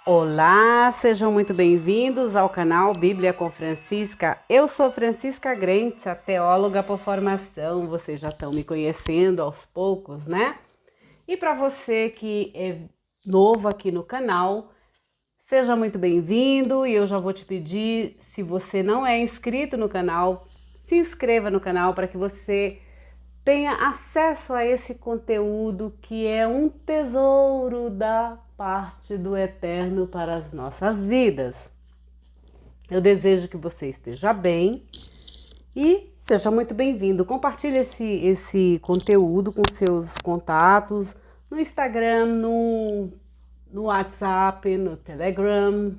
Olá, sejam muito bem-vindos ao canal Bíblia com Francisca. Eu sou Francisca Grentes, a teóloga por formação. Vocês já estão me conhecendo aos poucos, né? E para você que é novo aqui no canal, seja muito bem-vindo e eu já vou te pedir, se você não é inscrito no canal, se inscreva no canal para que você tenha acesso a esse conteúdo que é um tesouro da parte do Eterno para as nossas vidas. Eu desejo que você esteja bem e seja muito bem-vindo. Compartilhe esse conteúdo com seus contatos no Instagram, no WhatsApp, no Telegram,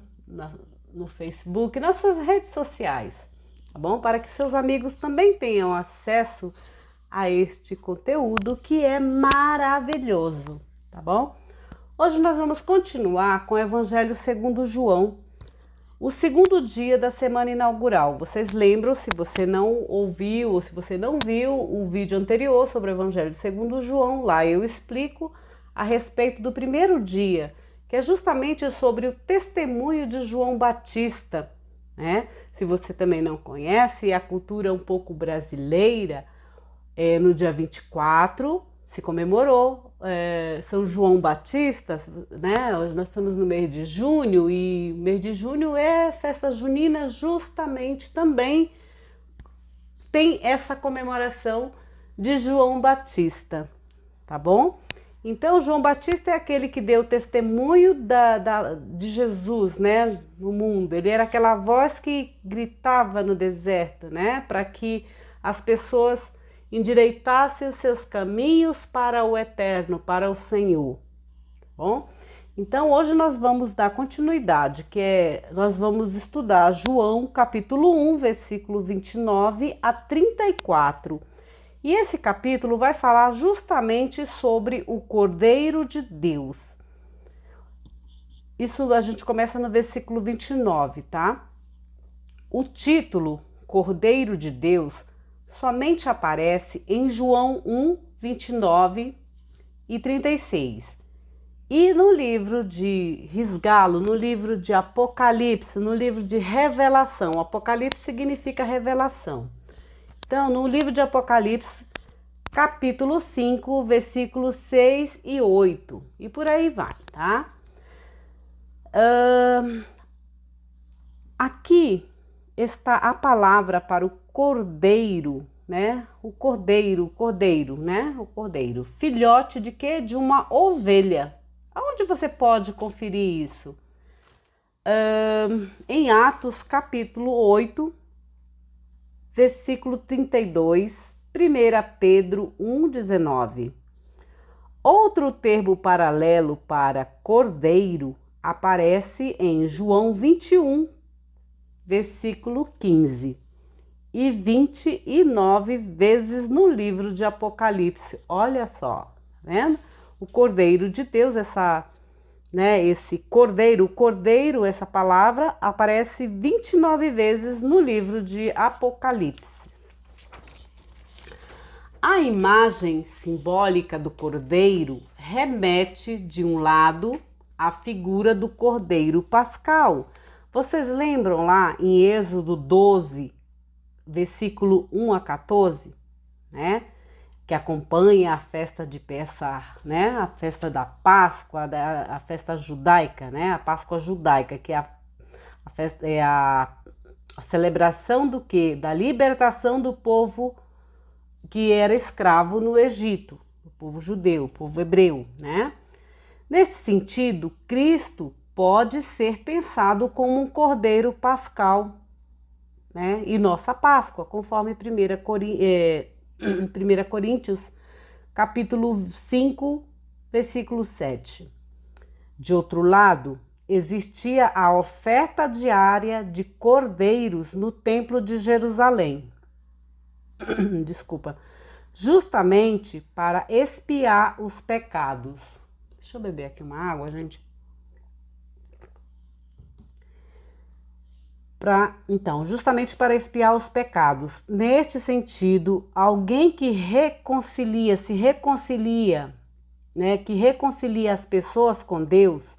no Facebook, nas suas redes sociais, tá bom? Para que seus amigos também tenham acesso a este conteúdo que é maravilhoso, tá bom? Hoje nós vamos continuar com o Evangelho segundo João, o segundo dia da semana inaugural. Vocês lembram, se você não ouviu ou se você não viu o vídeo anterior sobre o Evangelho segundo João, lá eu explico a respeito do primeiro dia, que é justamente sobre o testemunho de João Batista, né? Se você também não conhece, a cultura é um pouco brasileira, no dia 24 se comemorou São João Batista, né? Nós estamos no mês de junho e o mês de junho é festa junina, justamente também tem essa comemoração de João Batista, tá bom? Então João Batista é aquele que deu testemunho de Jesus, né, no mundo. Ele era aquela voz que gritava no deserto, né, para que as pessoas endireitasse os seus caminhos para o Eterno, para o Senhor. Bom, então hoje nós vamos dar continuidade, nós vamos estudar João capítulo 1, versículo 29 a 34. E esse capítulo vai falar justamente sobre o Cordeiro de Deus. Isso a gente começa no versículo 29, tá? O título Cordeiro de Deus somente aparece em João 1, 29 e 36. E no livro de Risgalo, no livro de Apocalipse, no livro de Revelação. Apocalipse significa revelação. Então, no livro de Apocalipse, capítulo 5, versículos 6 e 8. E por aí vai, tá? Aqui está a palavra para o cordeiro, né? O cordeiro, né? O cordeiro. Filhote de quê? De uma ovelha. Aonde você pode conferir isso? Em Atos, capítulo 8, versículo 32, 1 Pedro 1,19. Outro termo paralelo para cordeiro aparece em João 21, versículo 15, e 29 vezes no livro de Apocalipse. Olha só, tá vendo? O Cordeiro de Deus, esse cordeiro, essa palavra aparece 29 vezes no livro de Apocalipse. A imagem simbólica do cordeiro remete, de um lado, à figura do cordeiro pascal. Vocês lembram lá em Êxodo 12, versículo 1 a 14, né? Que acompanha a festa de Pessah, né? A festa da Páscoa, a festa judaica, né? A Páscoa judaica, que é a celebração do quê? Da libertação do povo que era escravo no Egito, o povo judeu, o povo hebreu, né? Nesse sentido, Cristo pode ser pensado como um cordeiro pascal, né? E nossa Páscoa, conforme 1 Coríntios, capítulo 5, versículo 7. De outro lado, existia a oferta diária de cordeiros no templo de Jerusalém. Desculpa. Justamente para expiar os pecados. Deixa eu beber aqui uma água, gente. Justamente para expiar os pecados. Neste sentido, alguém que se reconcilia, né, que reconcilia as pessoas com Deus,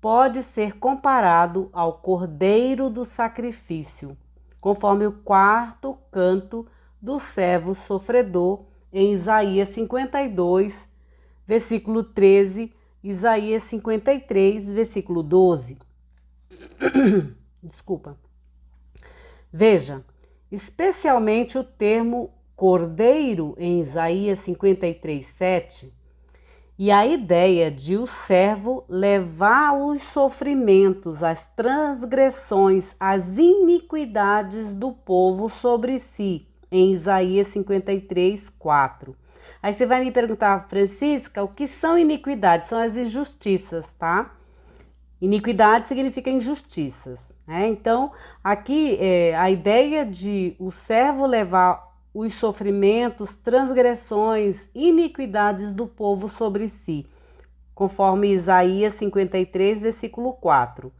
pode ser comparado ao cordeiro do sacrifício, conforme o quarto canto do servo sofredor em Isaías 52, versículo 13, Isaías 53, versículo 12. Desculpa. Veja, especialmente o termo cordeiro em Isaías 53, 7, e a ideia de o servo levar os sofrimentos, as transgressões, as iniquidades do povo sobre si, em Isaías 53, 4. Aí você vai me perguntar, Francisca, o que são iniquidades? São as injustiças, tá? Iniquidade significa injustiças, né? Então, aqui a ideia de o servo levar os sofrimentos, transgressões, iniquidades do povo sobre si, conforme Isaías 53, versículo 4.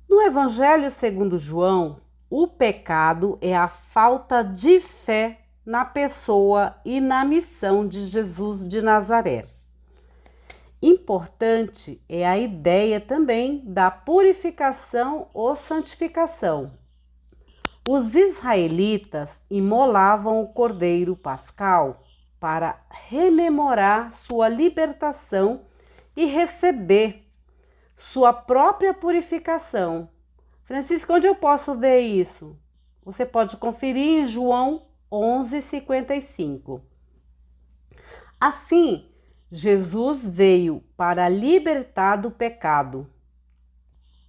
No Evangelho segundo João, o pecado é a falta de fé na pessoa e na missão de Jesus de Nazaré. Importante é a ideia também da purificação ou santificação. Os israelitas imolavam o cordeiro pascal para rememorar sua libertação e receber sua própria purificação. Francisco, onde eu posso ver isso? Você pode conferir em João 11:55. Assim, Jesus veio para libertar do pecado.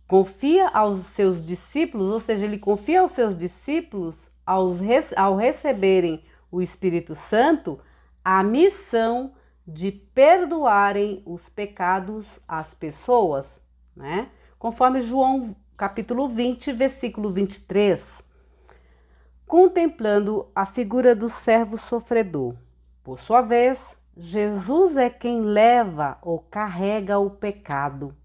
Confia aos seus discípulos, ou seja, ele confia aos seus discípulos, ao receberem o Espírito Santo, a missão de perdoarem os pecados às pessoas, né? Conforme João capítulo 20, versículo 23. Contemplando a figura do servo sofredor. Por sua vez, Jesus é quem leva ou carrega o pecado.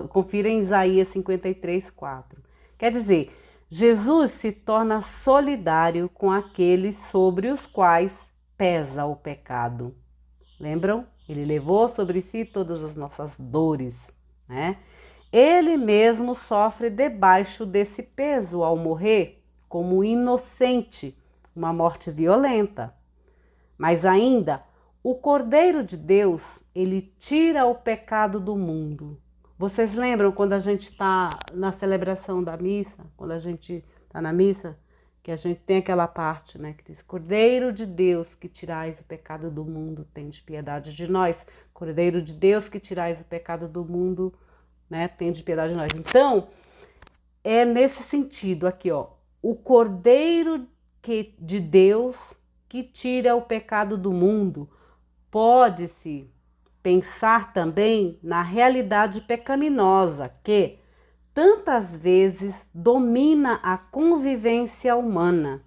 Confira em Isaías 53, 4. Quer dizer, Jesus se torna solidário com aqueles sobre os quais pesa o pecado. Lembram? Ele levou sobre si todas as nossas dores, né? Ele mesmo sofre debaixo desse peso ao morrer como inocente, uma morte violenta. Mas ainda, o Cordeiro de Deus, ele tira o pecado do mundo. Vocês lembram quando a gente está na celebração da missa, quando a gente está na missa, que a gente tem aquela parte, né, que diz: Cordeiro de Deus, que tirais o pecado do mundo, tende piedade de nós. Cordeiro de Deus, que tirais o pecado do mundo, né, tende piedade de nós. Então, é nesse sentido aqui, ó, o Cordeiro de Deus que tira o pecado do mundo. Pode-se pensar também na realidade pecaminosa que tantas vezes domina a convivência humana.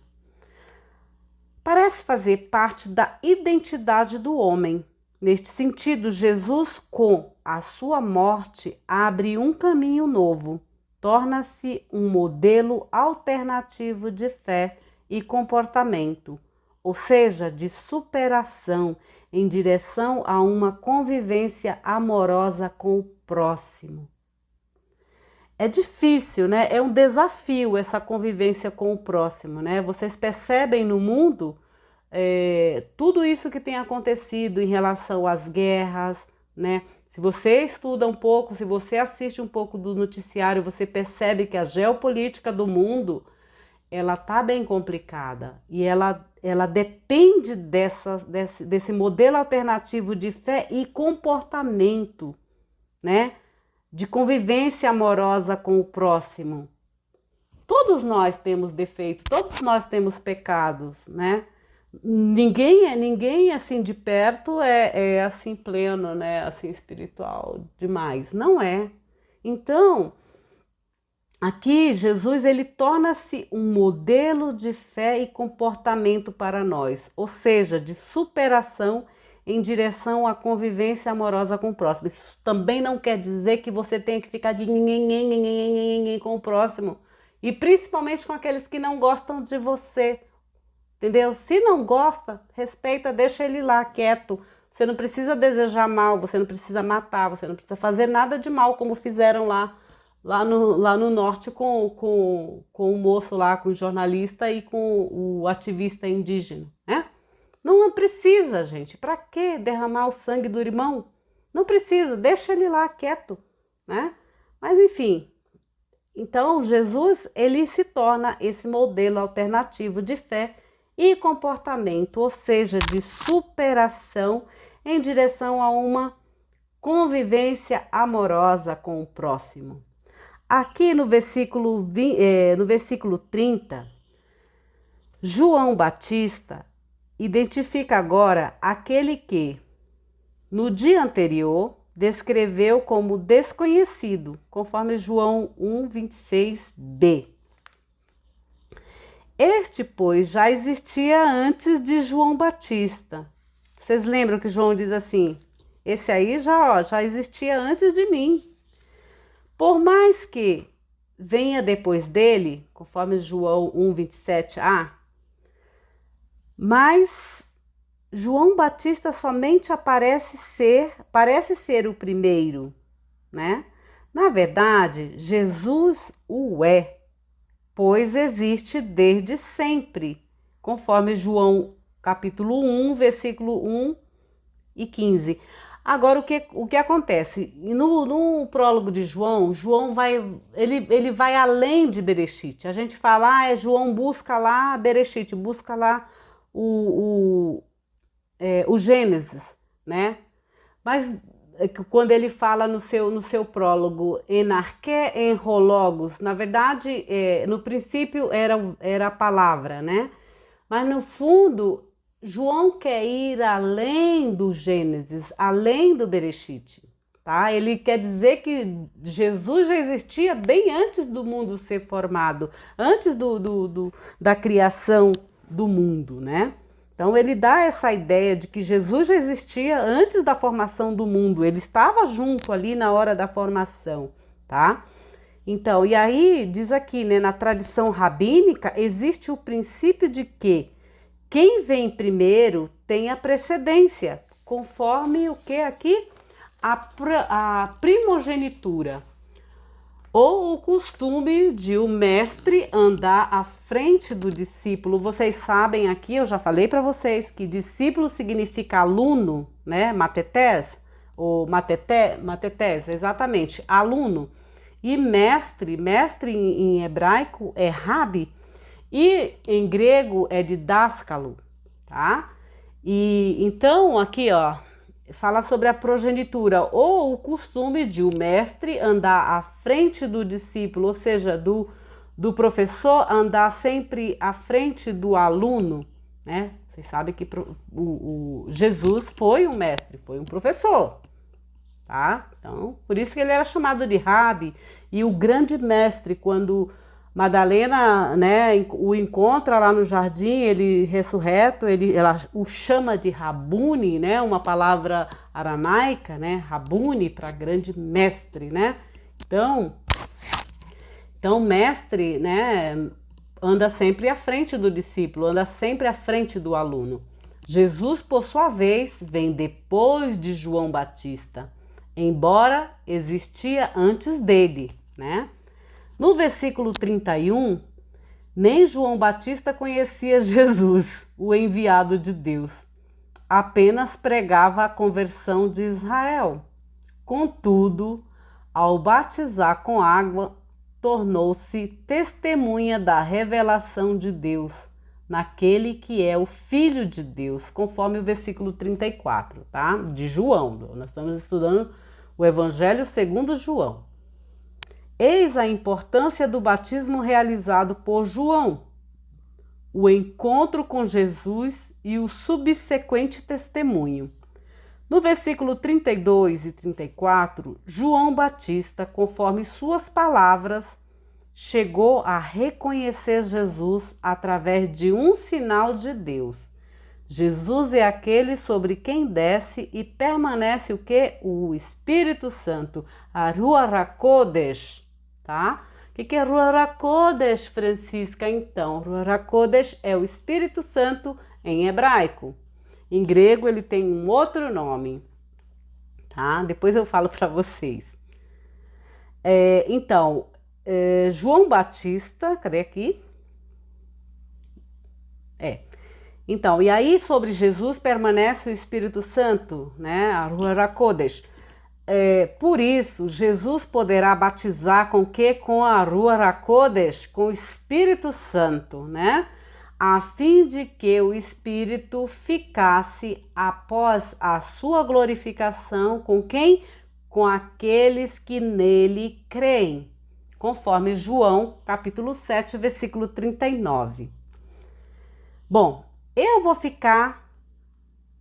Parece fazer parte da identidade do homem. Neste sentido, Jesus, com a sua morte, abre um caminho novo, torna-se um modelo alternativo de fé e comportamento, ou seja, de superação em direção a uma convivência amorosa com o próximo. É difícil, né? É um desafio essa convivência com o próximo, né? Vocês percebem no mundo tudo isso que tem acontecido em relação às guerras, né? Se você estuda um pouco, se você assiste um pouco do noticiário, você percebe que a geopolítica do mundo, ela tá bem complicada e ela depende desse modelo alternativo de fé e comportamento, né? De convivência amorosa com o próximo. Todos nós temos defeitos, todos nós temos pecados, né? Ninguém assim de perto é assim pleno, né? Assim espiritual demais, não é? Então, aqui Jesus ele torna-se um modelo de fé e comportamento para nós, ou seja, de superação em direção à convivência amorosa com o próximo. Isso também não quer dizer que você tenha que ficar de ninguém com o próximo, e principalmente com aqueles que não gostam de você, entendeu? Se não gosta, respeita, deixa ele lá quieto, Você não precisa desejar mal, você não precisa matar, você não precisa fazer nada de mal, como fizeram lá no norte com o moço lá, com o jornalista e com o ativista indígena, né? Não precisa, gente. Para que derramar o sangue do irmão? Não precisa, deixa ele lá quieto, né? Mas enfim, então Jesus, ele se torna esse modelo alternativo de fé e comportamento, ou seja, de superação em direção a uma convivência amorosa com o próximo. Aqui no versículo 30, João Batista identifica agora aquele que, no dia anterior, descreveu como desconhecido, conforme João 1:26b. Este, pois, já existia antes de João Batista. Vocês lembram que João diz assim, esse aí já existia antes de mim. Por mais que venha depois dele, conforme João 1:27a, mas João Batista somente parece ser o primeiro, né? Na verdade, Jesus o é, pois existe desde sempre, conforme João capítulo 1, versículo 1 e 15. Agora, o que acontece? No prólogo de João ele vai além de Bereshit. A gente fala, João busca lá Bereshit, busca lá o Gênesis, né? Mas quando ele fala no seu prólogo, enarque enrologos, na verdade, no princípio era a palavra, né? Mas no fundo, João quer ir além do Gênesis, além do Bereshit, tá? Ele quer dizer que Jesus já existia bem antes do mundo ser formado, antes da criação do mundo, né? Então ele dá essa ideia de que Jesus já existia antes da formação do mundo, ele estava junto ali na hora da formação, tá? Então, e aí diz aqui, né, na tradição rabínica, existe o princípio de que quem vem primeiro tem a precedência, conforme o que aqui? A primogenitura. Ou o costume de o mestre andar à frente do discípulo. Vocês sabem aqui, eu já falei para vocês que discípulo significa aluno, né? Matetés, ou matetés, exatamente, aluno. E mestre em hebraico é rabi, e em grego é didáskalo, tá? E então aqui, ó, fala sobre a progenitura ou o costume de o mestre andar à frente do discípulo, ou seja, do professor andar sempre à frente do aluno, né? Vocês sabem que o Jesus foi um mestre, foi um professor, tá? Então, por isso que ele era chamado de Rabi, e o grande mestre, quando Madalena, né, o encontra lá no jardim, ele ressurreto, ela o chama de Rabuni, né, uma palavra aramaica, né, Rabuni para grande mestre, né? Então mestre, né, anda sempre à frente do discípulo, anda sempre à frente do aluno. Jesus, por sua vez, vem depois de João Batista, embora existia antes dele, né? No versículo 31, nem João Batista conhecia Jesus, o enviado de Deus. Apenas pregava a conversão de Israel. Contudo, ao batizar com água, tornou-se testemunha da revelação de Deus, naquele que é o Filho de Deus, conforme o versículo 34, tá? De João. Nós estamos estudando o Evangelho segundo João. Eis a importância do batismo realizado por João, o encontro com Jesus e o subsequente testemunho. No versículo 32 e 34, João Batista, conforme suas palavras, chegou a reconhecer Jesus através de um sinal de Deus. Jesus é aquele sobre quem desce e permanece o que? O Espírito Santo, a Ruach HaKodesh, tá? O que é Ruach HaKodesh, Francisca? Então, Ruach HaKodesh é o Espírito Santo em hebraico. Em grego ele tem um outro nome, tá? Depois eu falo para vocês. João Batista, cadê aqui? Então, e aí sobre Jesus permanece o Espírito Santo, né? A Ruach HaKodesh. Por isso, Jesus poderá batizar com que? Com a Ruach HaKodesh, com o Espírito Santo, né? A fim de que o Espírito ficasse após a sua glorificação com quem? Com aqueles que nele creem, conforme João, capítulo 7, versículo 39. Bom, eu vou ficar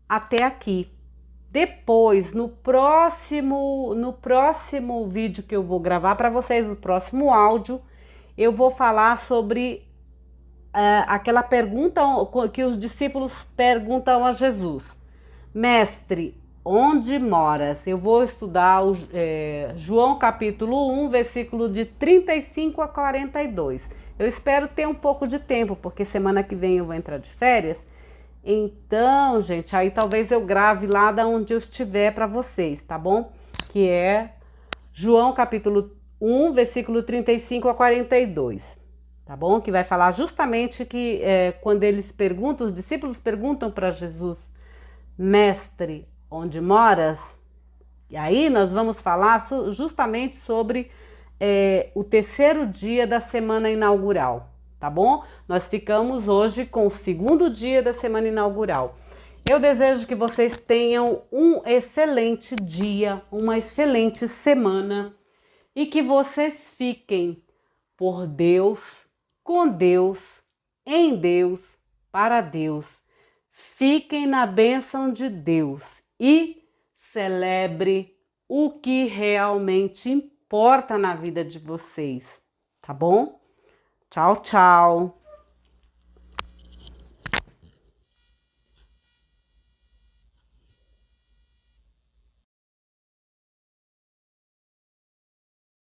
até aqui. Depois, no próximo vídeo que eu vou gravar para vocês, no próximo áudio, eu vou falar sobre aquela pergunta que os discípulos perguntam a Jesus. Mestre, onde moras? Eu vou estudar João capítulo 1, versículo de 35 a 42. Eu espero ter um pouco de tempo, porque semana que vem eu vou entrar de férias. Então, gente, aí talvez eu grave lá da onde eu estiver para vocês, tá bom? Que é João capítulo 1, versículo 35 a 42, tá bom? Que vai falar justamente que quando os discípulos perguntam para Jesus, Mestre, onde moras? E aí nós vamos falar justamente sobre o terceiro dia da semana inaugural, tá bom? Nós ficamos hoje com o segundo dia da semana inaugural. Eu desejo que vocês tenham um excelente dia, uma excelente semana e que vocês fiquem por Deus, com Deus, em Deus, para Deus. Fiquem na bênção de Deus e celebre o que realmente importa na vida de vocês, tá bom? Tchau, tchau!